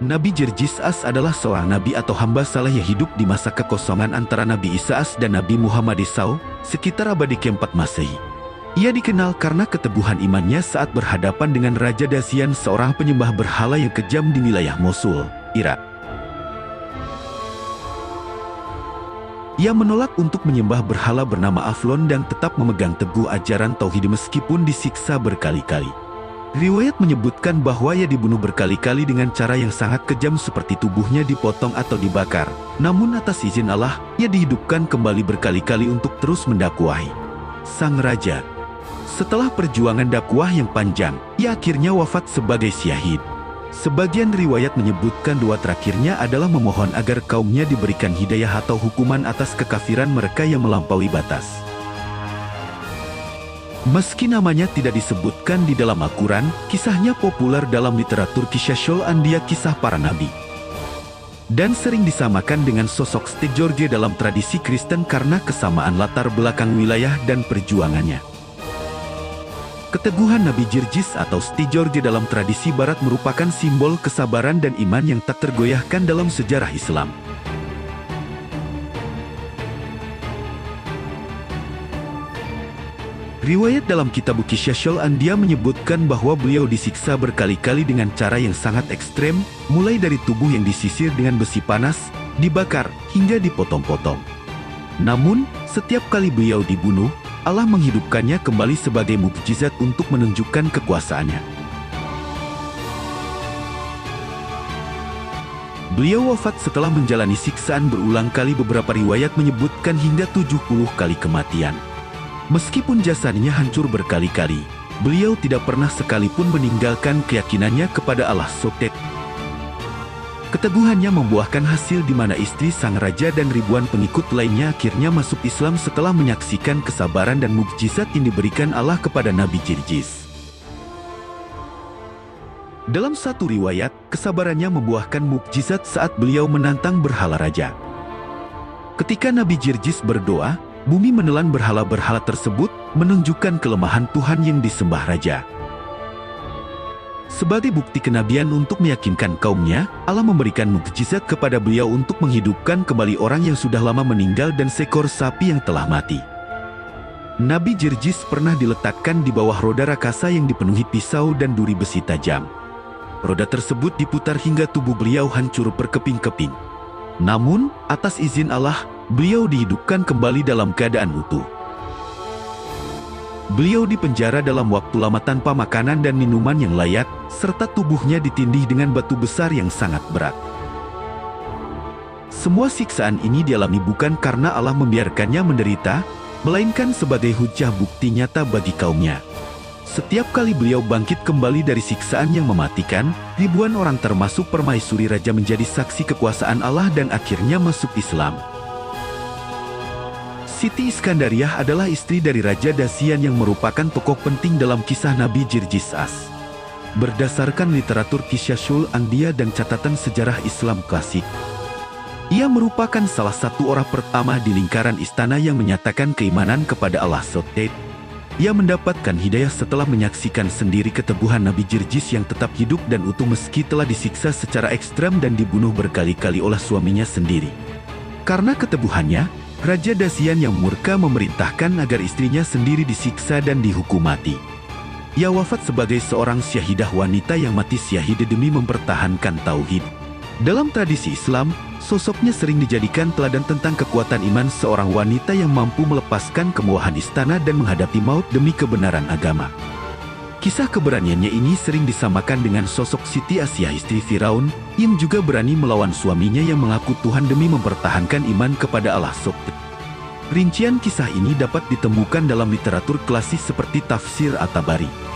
Nabi Jerjis-as adalah seorang nabi atau hamba saleh yang hidup di masa kekosongan antara Nabi Isa-as dan Nabi Muhammad SAW, sekitar abad ke-4 Masehi. Ia dikenal karena keteguhan imannya saat berhadapan dengan Raja Dasian, seorang penyembah berhala yang kejam di wilayah Mosul, Irak. Ia menolak untuk menyembah berhala bernama Aflon dan tetap memegang teguh ajaran Tauhid meskipun disiksa berkali-kali. Riwayat menyebutkan bahwa ia dibunuh berkali-kali dengan cara yang sangat kejam seperti tubuhnya dipotong atau dibakar. Namun atas izin Allah, ia dihidupkan kembali berkali-kali untuk terus mendakwahi sang raja. Setelah perjuangan dakwah yang panjang, ia akhirnya wafat sebagai syahid. Sebagian riwayat menyebutkan doa terakhirnya adalah memohon agar kaumnya diberikan hidayah atau hukuman atas kekafiran mereka yang melampaui batas. Meski namanya tidak disebutkan di dalam Al-Quran, kisahnya populer dalam literatur Qissasul Anbiya, kisah para nabi. Dan sering disamakan dengan sosok St. George dalam tradisi Kristen karena kesamaan latar belakang wilayah dan perjuangannya. Keteguhan Nabi Jerjis atau St. George dalam tradisi Barat merupakan simbol kesabaran dan iman yang tak tergoyahkan dalam sejarah Islam. Riwayat dalam kitab Qissasul Anbiya menyebutkan bahwa beliau disiksa berkali-kali dengan cara yang sangat ekstrem, mulai dari tubuh yang disisir dengan besi panas, dibakar, hingga dipotong-potong. Namun, setiap kali beliau dibunuh, Allah menghidupkannya kembali sebagai mukjizat untuk menunjukkan kekuasaannya. Beliau wafat setelah menjalani siksaan berulang kali, beberapa riwayat menyebutkan hingga 70 kali kematian. Meskipun jasadnya hancur berkali-kali, beliau tidak pernah sekalipun meninggalkan keyakinannya kepada Allah Sotet. Keteguhannya membuahkan hasil di mana istri sang raja dan ribuan pengikut lainnya akhirnya masuk Islam setelah menyaksikan kesabaran dan mukjizat yang diberikan Allah kepada Nabi Jerjis. Dalam satu riwayat, kesabarannya membuahkan mukjizat saat beliau menantang berhala raja. Ketika Nabi Jerjis berdoa, bumi menelan berhala-berhala tersebut, menunjukkan kelemahan Tuhan yang disembah raja. Sebagai bukti kenabian untuk meyakinkan kaumnya, Allah memberikan mukjizat kepada beliau untuk menghidupkan kembali orang yang sudah lama meninggal dan seekor sapi yang telah mati. Nabi Jerjis pernah diletakkan di bawah roda rakasa yang dipenuhi pisau dan duri besi tajam. Roda tersebut diputar hingga tubuh beliau hancur berkeping-keping. Namun, atas izin Allah, beliau dihidupkan kembali dalam keadaan utuh. Beliau dipenjara dalam waktu lama tanpa makanan dan minuman yang layak, serta tubuhnya ditindih dengan batu besar yang sangat berat. Semua siksaan ini dialami bukan karena Allah membiarkannya menderita, melainkan sebagai hujah bukti nyata bagi kaumnya. Setiap kali beliau bangkit kembali dari siksaan yang mematikan, ribuan orang termasuk permaisuri raja menjadi saksi kekuasaan Allah dan akhirnya masuk Islam. Siti Iskandariah adalah istri dari Raja Dasian yang merupakan tokoh penting dalam kisah Nabi Jerjis-as. Berdasarkan literatur Qissasul Anbiya dan catatan sejarah Islam klasik, ia merupakan salah satu orang pertama di lingkaran istana yang menyatakan keimanan kepada Allah Sotet. Ia mendapatkan hidayah setelah menyaksikan sendiri keteguhan Nabi Jerjis yang tetap hidup dan utuh meski telah disiksa secara ekstrem dan dibunuh berkali-kali oleh suaminya sendiri. Karena keteguhannya, Raja Dasian yang murka memerintahkan agar istrinya sendiri disiksa dan dihukum mati. Ia wafat sebagai seorang syahidah wanita yang mati syahid demi mempertahankan tauhid. Dalam tradisi Islam, sosoknya sering dijadikan teladan tentang kekuatan iman seorang wanita yang mampu melepaskan kemewahan istana dan menghadapi maut demi kebenaran agama. Kisah keberaniannya ini sering disamakan dengan sosok Siti Asyah istri Firaun, yang juga berani melawan suaminya yang mengaku Tuhan demi mempertahankan iman kepada Allah Sotet. Rincian kisah ini dapat ditemukan dalam literatur klasik seperti Tafsir At-Tabari.